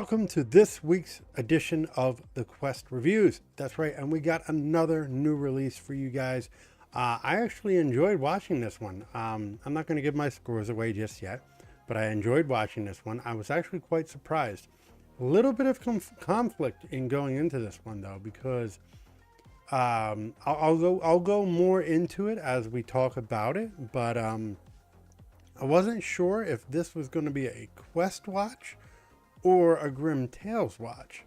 welcome to this week's edition of the Quest Reviews. That's right, and we got another new release for you guys. I actually enjoyed watching this one. I'm not going to give my scores away just yet, but I enjoyed watching this one. I was actually quite surprised. A little bit of conflict in going into this one though, because I'll go more into it as we talk about it. But I wasn't sure if this was going to be a Quest watch or a Grim Tales watch.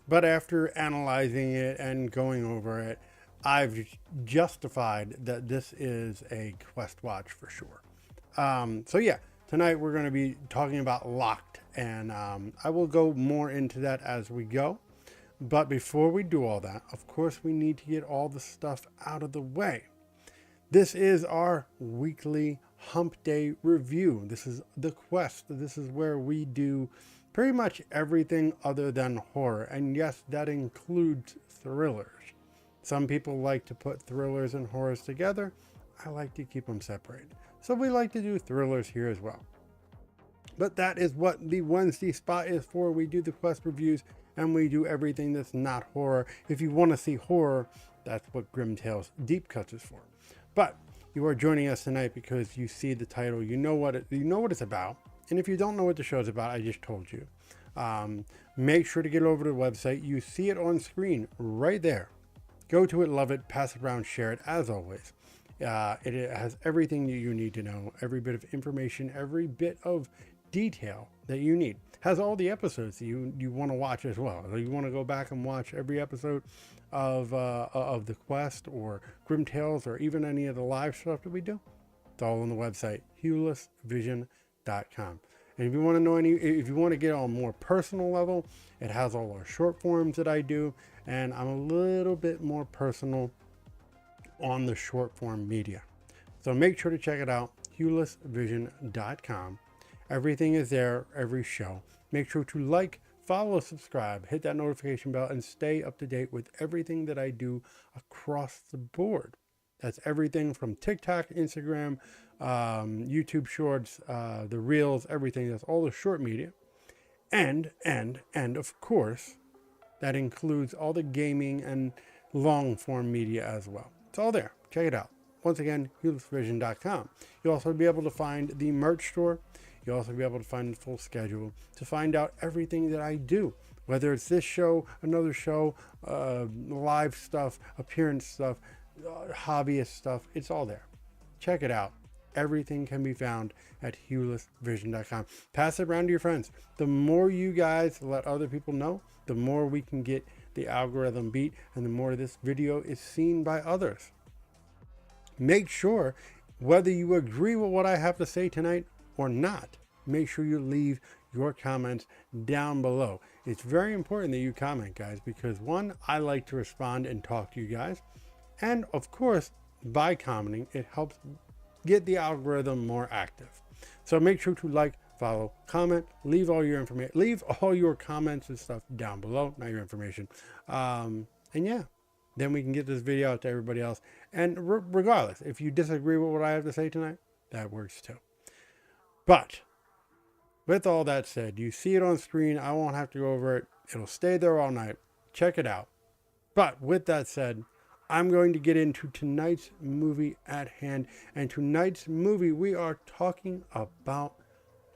But after analyzing it and going over it, I've justified that this is a Quest watch for sure. So yeah, tonight we're going to be talking about Locked, and I will go more into that as we go. But before we do all that, of course, we need to get all the stuff out of the way. This is our weekly Hump Day review. This is the Quest. This is where we do pretty much everything other than horror. And yes, that includes thrillers. Some people like to put thrillers and horrors together. I like to keep them separated. So we like to do thrillers here as well. But that is what the Wednesday spot is for. We do the Quest reviews and we do everything that's not horror. If you want to see horror, that's what Grim Tales Deep Cuts is for. But you are joining us tonight because you see the title, you know what it's about. And if you don't know what the show is about, I just told you. Make sure to get over to the website. You see it on screen right there. Go to it, love it, pass it around, share it as always. It has everything that you need to know, every bit of information, every bit of detail that you need. Has all the episodes that you want to watch as well. So you want to go back and watch every episode of the Quest or Grim Tales or even any of the live stuff that we do. It's all on the website, hulisvision.com. And if you want to know if you want to get on a more personal level, it has all our short forms that I do, and I'm a little bit more personal on the short form media. So make sure to check it out, hulisvision.com. Everything is there, every show. Make sure to like, follow, subscribe, hit that notification bell, and stay up to date with everything that I do across the board. That's everything from TikTok, Instagram, YouTube Shorts, the Reels, everything. That's all the short media. And of course, that includes all the gaming and long form media as well. It's all there. Check it out. Once again, hulisvision.com. You'll also be able to find the merch store. You'll also be able to find the full schedule to find out everything that I do, whether it's this show, another show, live stuff, appearance stuff, hobbyist stuff. It's all there. Check it out. Everything can be found at hulisvision.com. Pass it around to your friends. The more you guys let other people know, the more we can get the algorithm beat and the more this video is seen by others. Make sure, whether you agree with what I have to say tonight or not, make sure you leave your comments down below. It's very important that you comment, guys, because one, I like to respond and talk to you guys. And of course, by commenting, it helps get the algorithm more active. So make sure to like, follow, comment, leave all your information, leave all your comments and stuff down below, not your information. And yeah, then we can get this video out to everybody else. And regardless, if you disagree with what I have to say tonight, that works too. But with all that said, you see it on screen. I won't have to go over it. It'll stay there all night. Check it out. But with that said, I'm going to get into tonight's movie at hand. And tonight's movie, we are talking about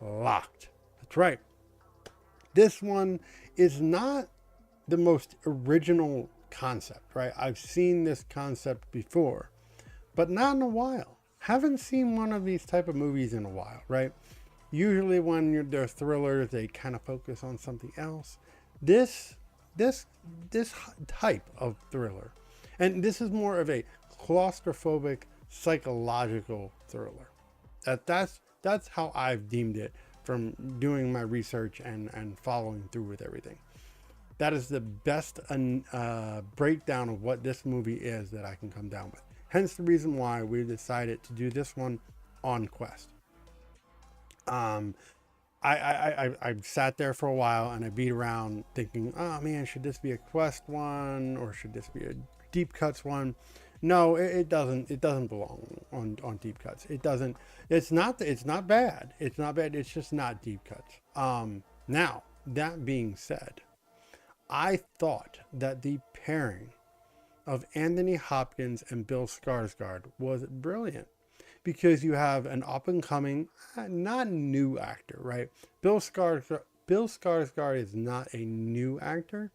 Locked. That's right. This one is not the most original concept, right? I've seen this concept before, but not in a while. Haven't seen one of these type of movies in a while, right? Usually when they're thrillers, they kind of focus on something else. This type of thriller, and this is more of a claustrophobic psychological thriller. That's how I've deemed it from doing my research and following through with everything. That is the best breakdown of what this movie is that I can come down with. Hence the reason why we decided to do this one on Quest. I sat there for a while and I beat around thinking, oh man, should this be a Quest one or should this be a Deep Cuts one? No, it doesn't belong on Deep Cuts. It doesn't. It's not bad. It's not bad. It's just not Deep Cuts. Now that being said, I thought that the pairing of Anthony Hopkins and Bill Skarsgård was brilliant, because you have an up and coming, not new actor, right? Bill Skarsgård is not a new actor,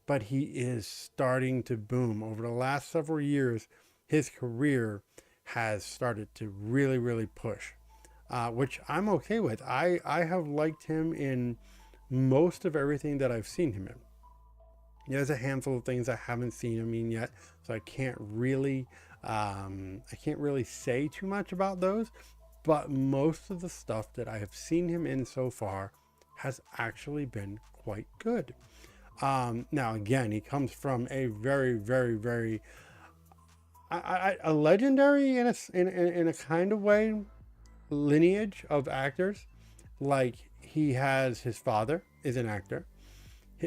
but he is starting to boom. Over the last several years, his career has started to really, really push, which I'm okay with. I have liked him in most of everything that I've seen him in. There's a handful of things I haven't seen him in yet, so I can't really say too much about those. But most of the stuff that I have seen him in so far has actually been quite good. Now, again, he comes from a very, very, very a legendary in a kind of way lineage of actors. Like, he has, his father is an actor.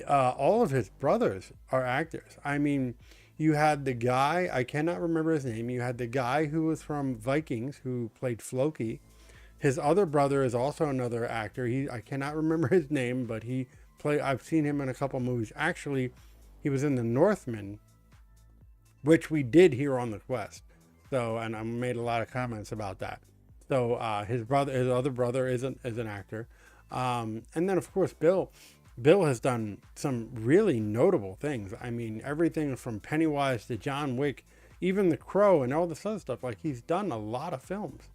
All of his brothers are actors. I mean, you had the guy, I cannot remember his name. You had the guy who was from Vikings who played Floki. His other brother is also another actor. I cannot remember his name, but I've seen him in a couple movies. Actually, he was in The Northman, which we did here on the Quest. So, and I made a lot of comments about that. So, his other brother is an actor. And then, of course, Bill has done some really notable things. I mean, everything from Pennywise to John Wick, even The Crow and all this other stuff. Like, he's done a lot of films.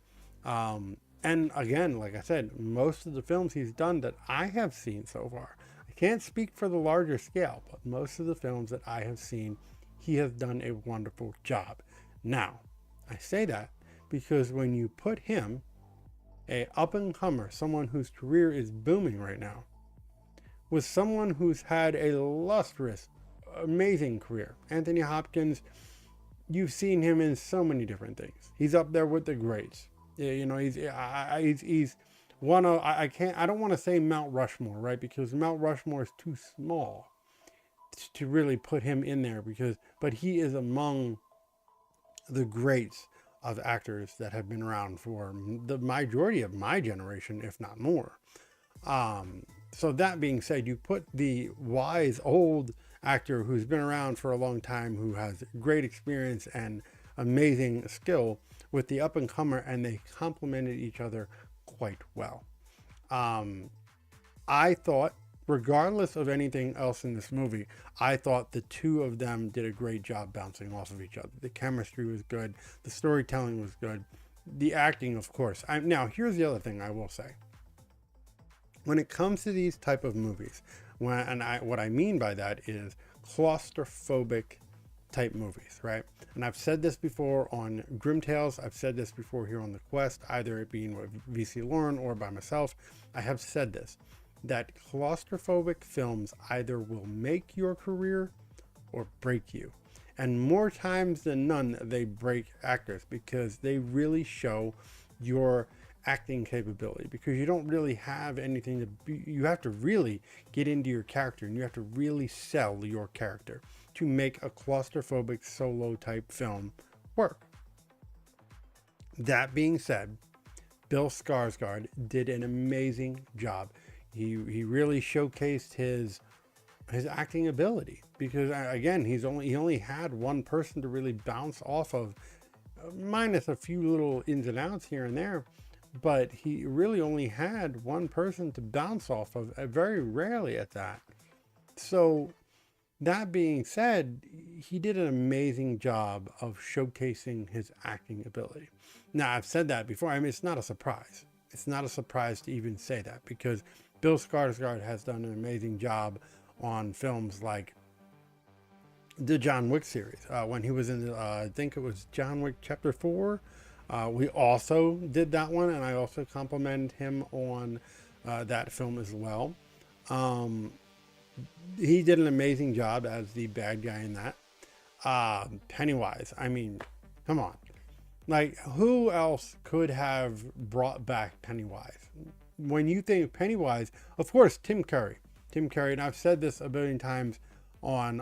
And again, like I said, most of the films he's done that I have seen so far, I can't speak for the larger scale, but most of the films that I have seen, he has done a wonderful job. Now, I say that because when you put him, a up-and-comer, someone whose career is booming right now, with someone who's had a lustrous, amazing career. Anthony Hopkins, you've seen him in so many different things. He's up there with the greats. You know, he's one of, I don't want to say Mount Rushmore, right? Because Mount Rushmore is too small to really put him in there, but he is among the greats of actors that have been around for the majority of my generation, if not more. So that being said, you put the wise old actor who's been around for a long time, who has great experience and amazing skill, with the up and comer, and they complemented each other quite well. I thought, regardless of anything else in this movie, I thought the two of them did a great job bouncing off of each other. The chemistry was good. The storytelling was good. The acting, of course. Now, here's the other thing I will say. When it comes to these type of movies, what I mean by that is claustrophobic type movies, right? And I've said this before on Grim Tales. I've said this before here on the Quest, either it being with VC Lauren or by myself. I have said this, that claustrophobic films either will make your career or break you. And more times than none, they break actors, because they really show your acting capability, because you don't really have anything you have to really get into your character, and you have to really sell your character to make a claustrophobic solo type film work. That being said, Bill Skarsgård did an amazing job. He really showcased his acting ability, because again, he only had one person to really bounce off of, minus a few little ins and outs here and there, but he really only had one person to bounce off of, very rarely at that. So that being said, he did an amazing job of showcasing his acting ability. Now, I've said that before. I mean, it's not a surprise. It's not a surprise to even say that, because Bill Skarsgård has done an amazing job on films like the John Wick series. When he was in, I think it was John Wick Chapter 4. We also did that one, and I also complimented him on that film as well. He did an amazing job as the bad guy in that. Pennywise, I mean, come on. Like, who else could have brought back Pennywise? When you think Pennywise, of course, Tim Curry. Tim Curry, and I've said this a billion times on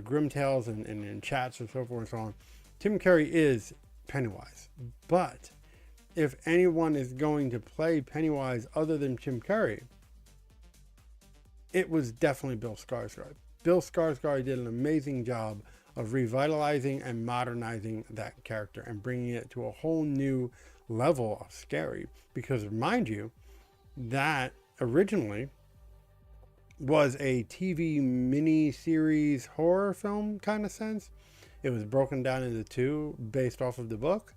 Grim Tales and in chats and so forth and so on. Tim Curry is Pennywise. But if anyone is going to play Pennywise other than Tim Curry, it was definitely Bill Skarsgård. Bill Skarsgård did an amazing job of revitalizing and modernizing that character and bringing it to a whole new level of scary. Because mind you, that originally was a TV mini-series horror film kind of sense. It was broken down into two based off of the book.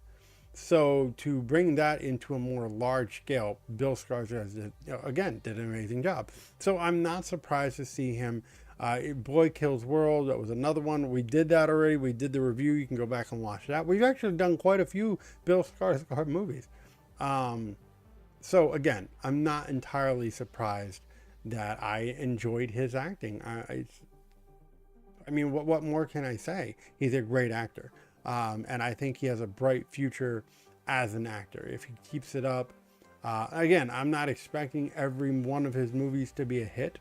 So to bring that into a more large scale, Bill Skarsgård did, again, did an amazing job. So I'm not surprised to see him. Boy Kills World, that was another one. We did that already. We did the review. You can go back and watch that. We've actually done quite a few Bill Skarsgård movies. So again, I'm not entirely surprised that I enjoyed his acting. I mean, what more can I say? He's a great actor. And I think he has a bright future as an actor if he keeps it up. Again, I'm not expecting every one of his movies to be a hit.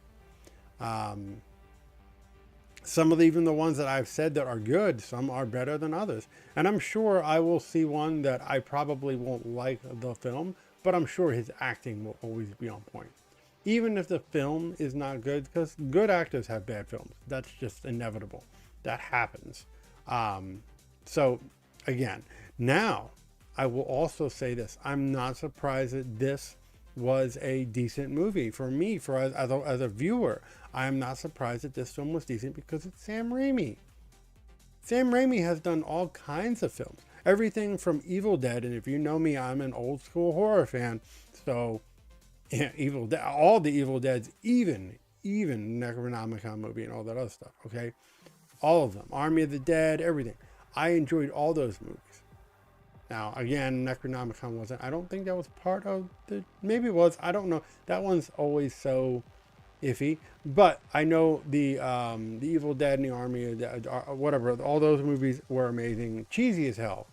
Some of even the ones that I've said that are good, some are better than others. And I'm sure I will see one that I probably won't like the film, but I'm sure his acting will always be on point. Even if the film is not good, because good actors have bad films. That's just inevitable. That happens. So again, now I will also say this. I'm not surprised that this was a decent movie for me, as a viewer. I am not surprised that this film was decent because it's Sam Raimi. Sam Raimi has done all kinds of films. Everything from Evil Dead, and if you know me, I'm an old school horror fan. So yeah, Evil Dead, all the Evil Deads, even Necronomicon movie and all that other stuff, okay? All of them. Army of the Dead, everything. I enjoyed all those movies. Now, again, Necronomicon wasn't. I don't think that was part of the. Maybe it was. I don't know. That one's always so iffy. But I know the Evil Dead and the Army, whatever. All those movies were amazing. Cheesy as hell.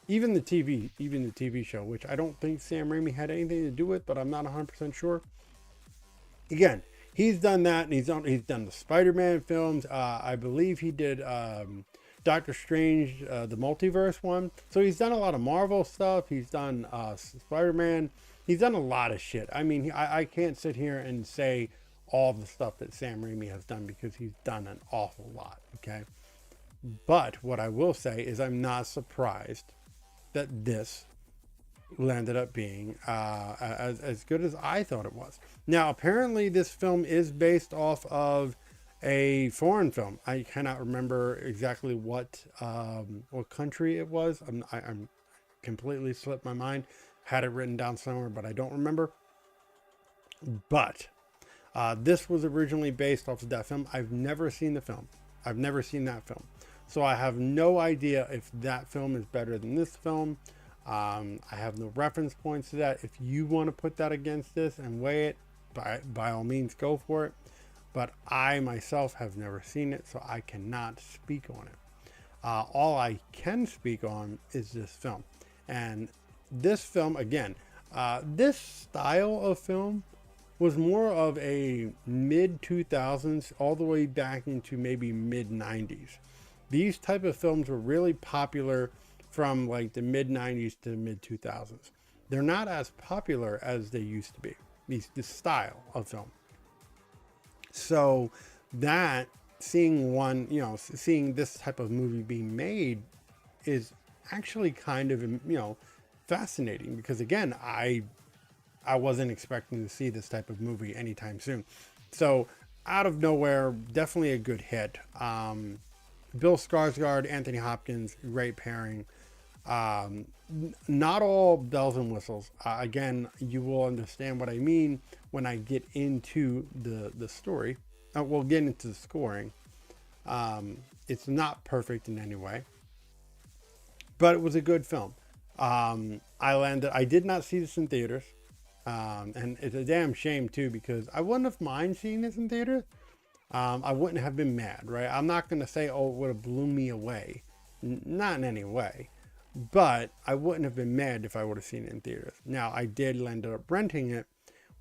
Even the TV show, which I don't think Sam Raimi had anything to do with, but I'm not 100% sure. Again, he's done that, and he's done the Spider-Man films. I believe he did. Doctor Strange, the multiverse one. So he's done a lot of Marvel stuff. He's done Spider-Man. He's done a lot of shit. I mean, I can't sit here and say all the stuff that Sam Raimi has done because he's done an awful lot, okay? But what I will say is I'm not surprised that this landed up being as good as I thought it was. Now, apparently this film is based off of a foreign film. I cannot remember exactly what country it was. I'm completely slipped my mind. Had it written down somewhere, but I don't remember. But this was originally based off of that film. I've never seen the film. I've never seen that film. So I have no idea if that film is better than this film. I have no reference points to that. If you want to put that against this and weigh it, by all means, go for it. But I myself have never seen it, so I cannot speak on it. All I can speak on is this film. And this film, again, this style of film was more of a mid-2000s all the way back into maybe mid-90s. These type of films were really popular from like the mid-90s to the mid-2000s. They're not as popular as they used to be, this style of film. So that seeing this type of movie being made is actually kind of, fascinating because again, I wasn't expecting to see this type of movie anytime soon. So out of nowhere, definitely a good hit. Bill Skarsgård, Anthony Hopkins, great pairing. Not all bells and whistles. Again, you will understand what I mean when I get into the story. We'll get into the scoring. It's not perfect in any way, but it was a good film. I did not see this in theaters, and it's a damn shame too because I wouldn't have minded seeing this in theaters. I wouldn't have been mad, right? I'm not going to say, oh, it would have blew me away. Not in any way. But I wouldn't have been mad if I would have seen it in theaters. Now, I did end up renting it,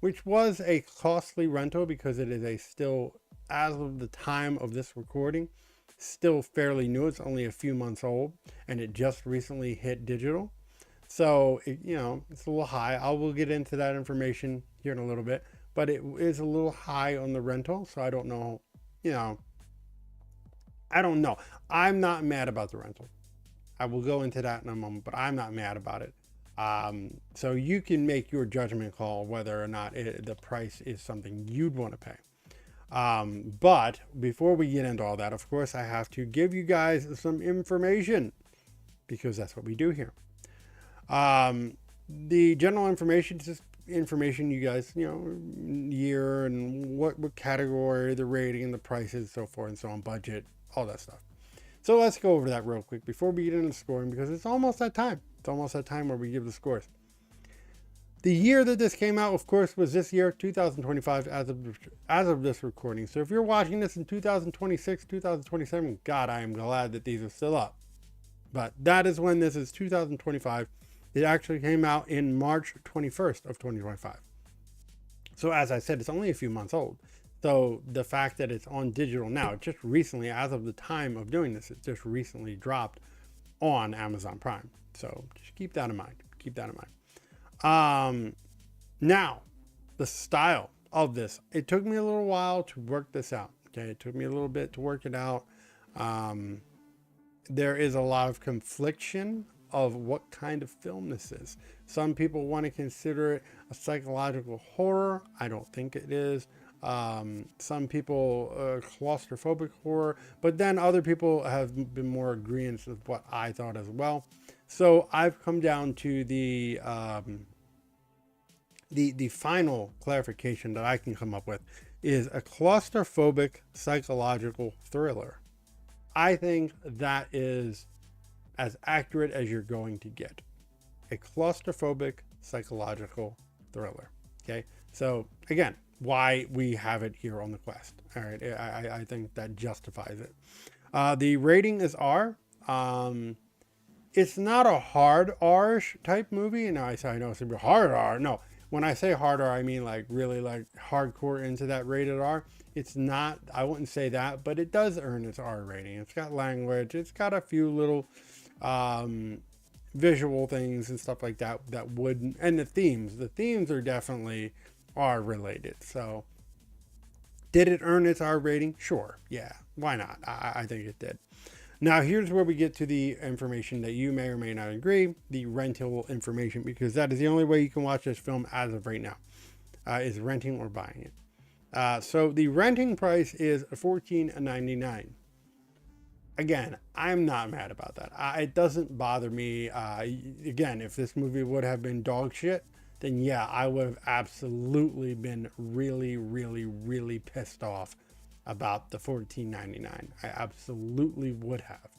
which was a costly rental because it is still, as of the time of this recording, still fairly new. It's only a few months old, and it just recently hit digital. So, it's a little high. I will get into that information here in a little bit. but it is a little high on the rental. So I don't know, you know, I don't know. I'm not mad about the rental. I will go into that in a moment, but I'm not mad about it. So you can make your judgment call whether or not the price is something you'd want to pay. But before we get into all that, of course, I have to give you guys some information because that's what we do here. The general information is just information you guys, you know, year and what category, the rating and the prices, so forth and so on, budget, all that stuff. So let's go over that real quick before we get into scoring because it's almost that time. It's almost that time where we give the scores. The year that this came out, of course, was this year, 2025, as of this recording. So if you're watching this in 2026, 2027, God, I am glad that these are still up. But that is when this is 2025. It actually came out in March 21st of 2025. So as I said, it's only a few months old. So the fact that it's on digital now, it just recently, as of the time of doing this, it just recently dropped on Amazon Prime. So just keep that in mind. Keep that in mind. Now, the style of this. It took me a little while to work this out. Okay, it took me a little bit to work it out. There is a lot of confliction of what kind of film this is. Some people want to consider it a psychological horror. I don't think it is. Some people claustrophobic horror, but then other people have been more agreeant with what I thought as well. So I've come down to the final clarification that I can come up with is a claustrophobic psychological thriller. I think that is as accurate as you're going to get. A claustrophobic psychological thriller. Okay, so again, why we have it here on the Quest. All right, I think that justifies it. The rating is R. It's not a hard R type movie. And I know it's a hard R. No, when I say hard R, I mean like really like hardcore into that rated R. It's not, I wouldn't say that, but it does earn its R rating. It's got language. It's got a few little visual things and stuff like that wouldn't, and the themes are definitely R related. So did it earn its R rating? Sure. Yeah. Why not? I think it did. Now here's where we get to the information that you may or may not agree, the rental information, because that is the only way you can watch this film as of right now, is renting or buying it. So the renting price is $14.99. Again, I'm not mad about that. It doesn't bother me. Again, if this movie would have been dog shit, then yeah, I would have absolutely been really, really, really pissed off about the $14.99. I absolutely would have.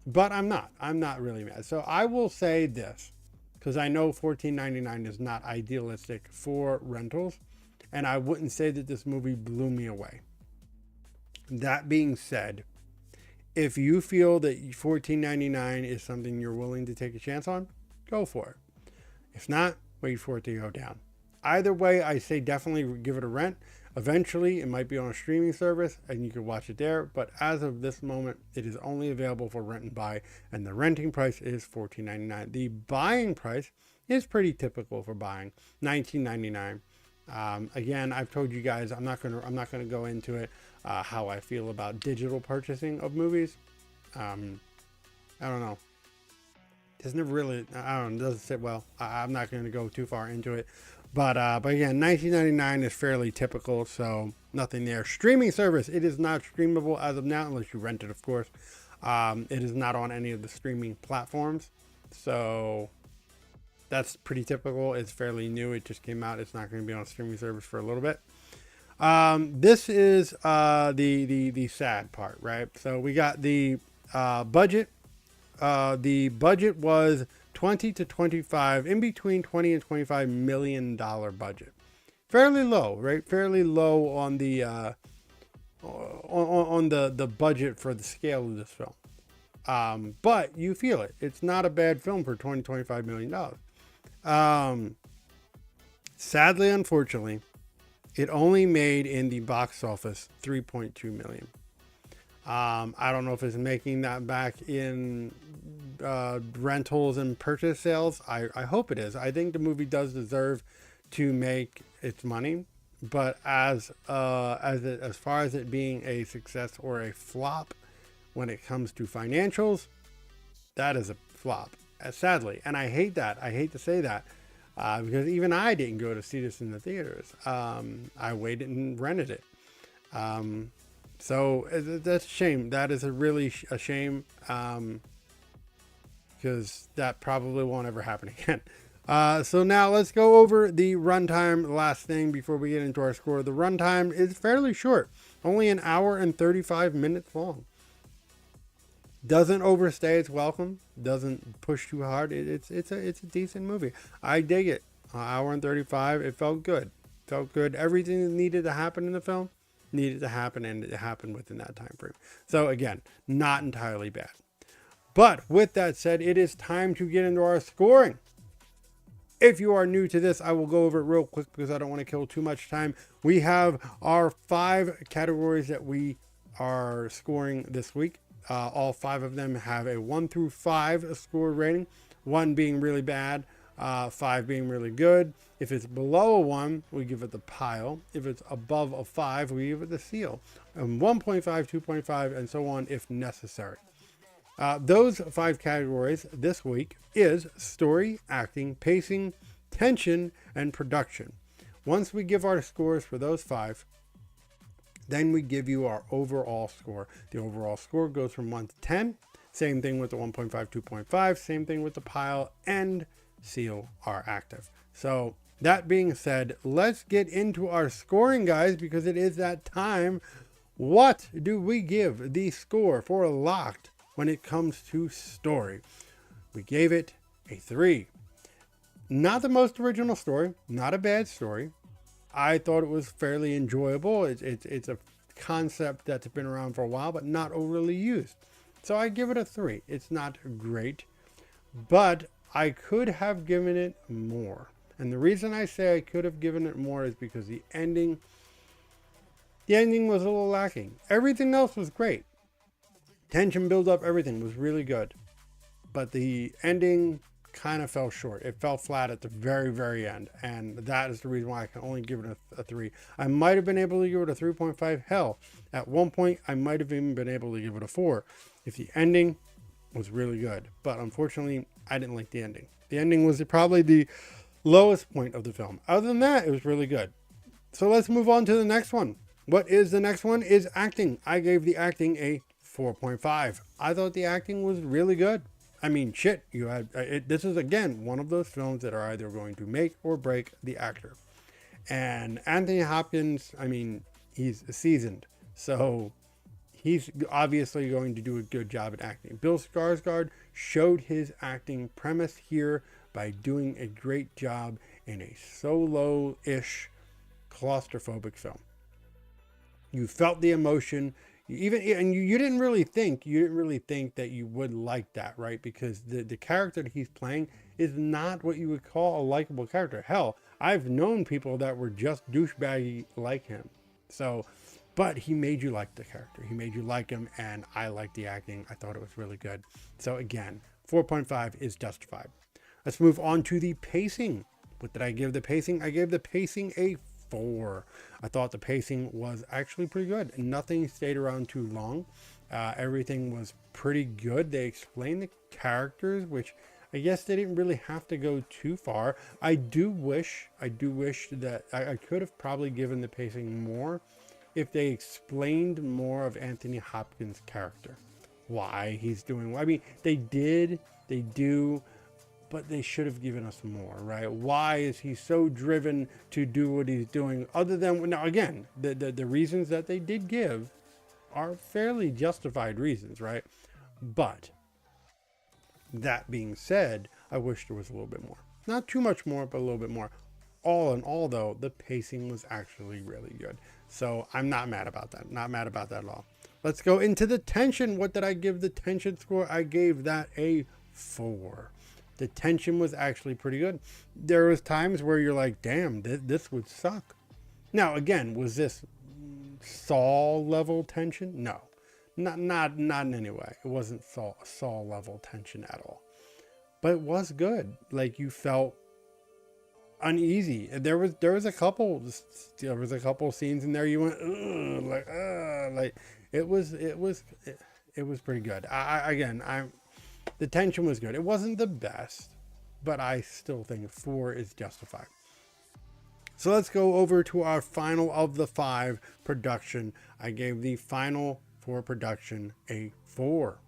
But I'm not. I'm not really mad. So I will say this, because I know $14.99 is not idealistic for rentals, and I wouldn't say that this movie blew me away. That being said, if you feel that $14.99 is something you're willing to take a chance on, go for it. If not, wait for it to go down. Either way, I say definitely give it a rent. Eventually, it might be on a streaming service and you can watch it there. But as of this moment, it is only available for rent and buy. And the renting price is $14.99. The buying price is pretty typical for buying, $19.99. Again, I've told you guys I'm not gonna go into it how I feel about digital purchasing of movies. I don't know. It's never really, I don't know, it doesn't sit well. I'm not going to go too far into it. But again, $19.99 is fairly typical, so nothing there. Streaming service, it is not streamable as of now, unless you rent it, of course. It is not on any of the streaming platforms, so that's pretty typical. It's fairly new. It just came out. It's not going to be on a streaming service for a little bit. This is the sad part, right? So we got the budget. The budget was 20 to 25, in between 20 and $25 million budget. Fairly low, right? Fairly low on the on the budget for the scale of this film. But you feel it. It's not a bad film for $25 million. Sadly, unfortunately, it only made in the box office $3.2 million. I don't know if it's making that back in rentals and purchase sales. I hope it is. I think the movie does deserve to make its money. But as far as it being a success or a flop when it comes to financials, that is a flop, sadly. And I hate that. I hate to say that because even I didn't go to see this in the theaters. I waited and rented it. So that's a shame. That is a shame because that probably won't ever happen again. So now let's go over the runtime. Last thing before we get into our score. The runtime is fairly short, only an hour and 35 minutes long. Doesn't overstay its welcome. Doesn't push too hard. It's a decent movie. I dig it. An hour and 35. It felt good. Everything that needed to happen in the film needed to happen, and it happened within that time frame. So again, not entirely bad. But with that said, it is time to get into our scoring. If you are new to this, I will go over it real quick because I don't want to kill too much time. We have our 5 categories that we are scoring this week. All 5 of them have a 1 through 5 score rating, 1 being really bad, 5 being really good. If it's below a 1, we give it the pile. If it's above a 5, we give it the seal. 1.5, 2.5, and so on if necessary. Those 5 categories this week is story, acting, pacing, tension, and production. Once we give our scores for those 5, then we give you our overall score. The overall score goes from 1 to 10. Same thing with the 1.5, 2.5. Same thing with the pile and seal are active. So that being said, let's get into our scoring, guys, because it is that time. What do we give the score for Locked when it comes to story? We gave it a 3. Not the most original story, not a bad story. I thought it was fairly enjoyable. It's a concept that's been around for a while, but not overly used. So I give it a 3. It's not great, but I could have given it more. And the reason I say I could have given it more is because the ending was a little lacking. Everything else was great. Tension build up, everything was really good. But the ending kind of fell short. It fell flat at the very, very end. And that is the reason why I can only give it a 3. I might have been able to give it a 3.5. Hell, at one point, I might have even been able to give it a 4 if the ending was really good. But unfortunately, I didn't like the ending. The ending was probably the lowest point of the film. Other than that, it was really good. So let's move on to the next one. What is the next one? Is acting. I gave the acting a 4.5. I thought the acting was really good. I mean, shit, this is, again, one of those films that are either going to make or break the actor. And Anthony Hopkins, I mean, he's seasoned. So he's obviously going to do a good job at acting. Bill Skarsgård showed his acting premise here by doing a great job in a solo-ish claustrophobic film. You felt the emotion. You didn't really think that you would like that, right? Because the character that he's playing is not what you would call a likable character. Hell, I've known people that were just douchebaggy like him. So, but he made you like the character. He made you like him, and I liked the acting. I thought it was really good. So again, 4.5 is justified. Let's move on to the pacing. What did I give the pacing? I gave the pacing a 4. I thought the pacing was actually pretty good. Nothing stayed around too long. Everything was pretty good. They explained the characters, which I guess they didn't really have to go too far. I do wish that I could have probably given the pacing more if they explained more of Anthony Hopkins' character. Why he's doing, I mean, they do, but they should have given us more, right? Why is he so driven to do what he's doing? Other than, now again, the reasons that they did give are fairly justified reasons, right? But that being said, I wish there was a little bit more. Not too much more, but a little bit more. All in all, though, the pacing was actually really good. So I'm not mad about that. Not mad about that at all. Let's go into the tension. What did I give the tension score? I gave that a 4. The tension was actually pretty good. There was times where you're like, damn, this would suck. Now, again, was this Saw level tension? No, not in any way. It wasn't Saw level tension at all. But it was good. Like, you felt uneasy. There was a couple scenes in there you went like it was pretty good. The tension was good. It wasn't the best, but I still think 4 is justified. So let's go over to our final of the 5 production. I gave the final for production a 4.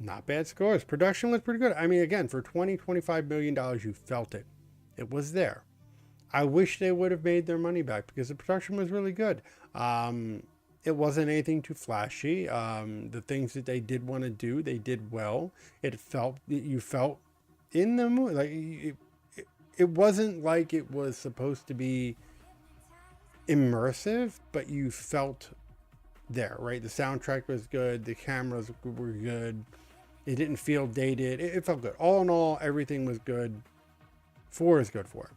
Not bad scores. Production was pretty good. I mean, again, for $25 million, you felt it. It was there. I wish they would have made their money back because the production was really good. It wasn't anything too flashy. The things that they did want to do, they did well. You felt in the movie. Like it wasn't like it was supposed to be immersive, but you felt there, right? The soundtrack was good. The cameras were good. It didn't feel dated. It felt good. All in all, everything was good. 4 is good for it.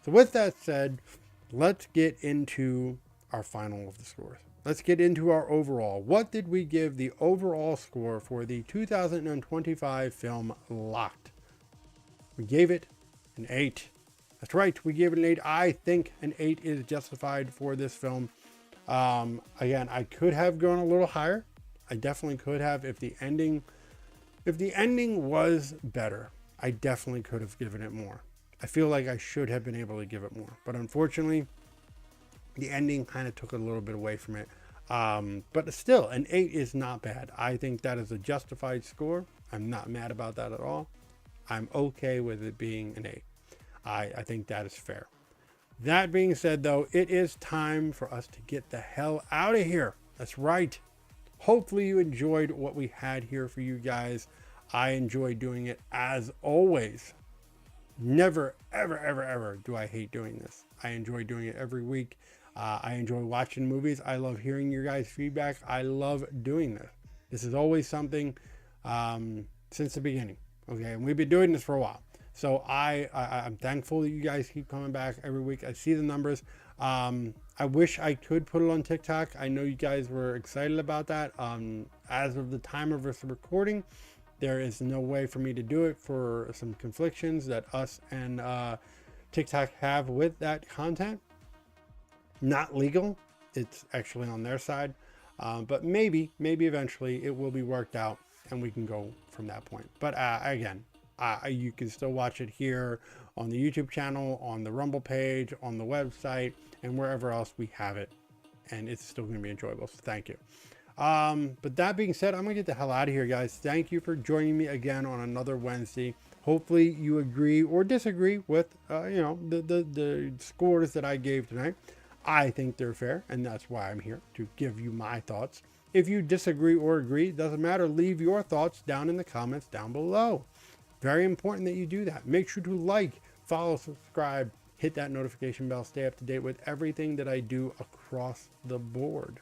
So with that said, let's get into our final of the scores. Let's get into our overall. What did we give the overall score for the 2025 film Locked? We gave it an 8. That's right, we gave it an 8. I think an 8 is justified for this film. Again, I could have gone a little higher. I definitely could have. If the ending was better, I definitely could have given it more. I feel like I should have been able to give it more, but unfortunately, the ending kind of took a little bit away from it. But still, an 8 is not bad. I think that is a justified score. I'm not mad about that at all. I'm okay with it being an 8. I think that is fair. That being said, though, it is time for us to get the hell out of here. That's right. Hopefully you enjoyed what we had here for you guys. I enjoy doing it as always. Never, ever, ever, ever do I hate doing this. I enjoy doing it every week. I enjoy watching movies. I love hearing your guys' feedback. I love doing this. This is always something since the beginning. Okay, and we've been doing this for a while. So I'm thankful that you guys keep coming back every week. I see the numbers. I wish I could put it on TikTok. I know you guys were excited about that. As of the time of this recording, there is no way for me to do it for some conflictions that us and TikTok have with that content. Not legal. It's actually on their side. But maybe eventually it will be worked out and we can go from that point. But again, you can still watch it here on the YouTube channel, on the Rumble page, on the website, and wherever else we have it. And it's still going to be enjoyable. So thank you. But that being said, I'm gonna get the hell out of here, guys. Thank you for joining me again on another Wednesday. Hopefully you agree or disagree with the scores that I gave tonight. I think they're fair, and that's why I'm here, to give you my thoughts. If you disagree or agree, it doesn't matter. Leave your thoughts down in the comments down below. Very important that you do that. Make sure to like, follow, subscribe, hit that notification bell, stay up to date with everything that I do across the board.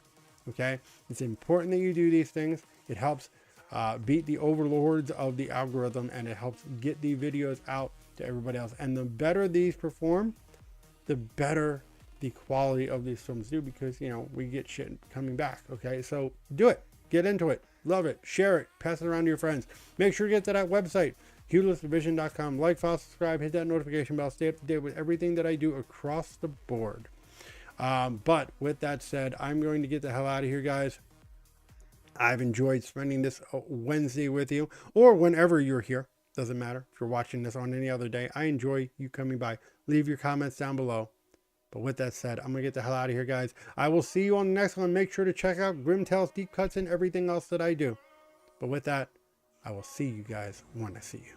Okay, it's important that you do these things. It helps beat the overlords of the algorithm, and it helps get the videos out to everybody else. And the better these perform, the better the quality of these films do, because we get shit coming back. Okay, so do it, get into it, love it, share it, pass it around to your friends. Make sure to get to that website, HughListDivision.com. Like, follow, subscribe, hit that notification bell, stay up to date with everything that I do across the board. But with that said, I'm going to get the hell out of here, guys. I've enjoyed spending this Wednesday with you, or whenever you're here. Doesn't matter if you're watching this on any other day. I enjoy you coming by. Leave your comments down below. But with that said, I'm going to get the hell out of here, guys. I will see you on the next one. Make sure to check out Grim Tales, Deep Cuts, and everything else that I do. But with that, I will see you guys when I see you.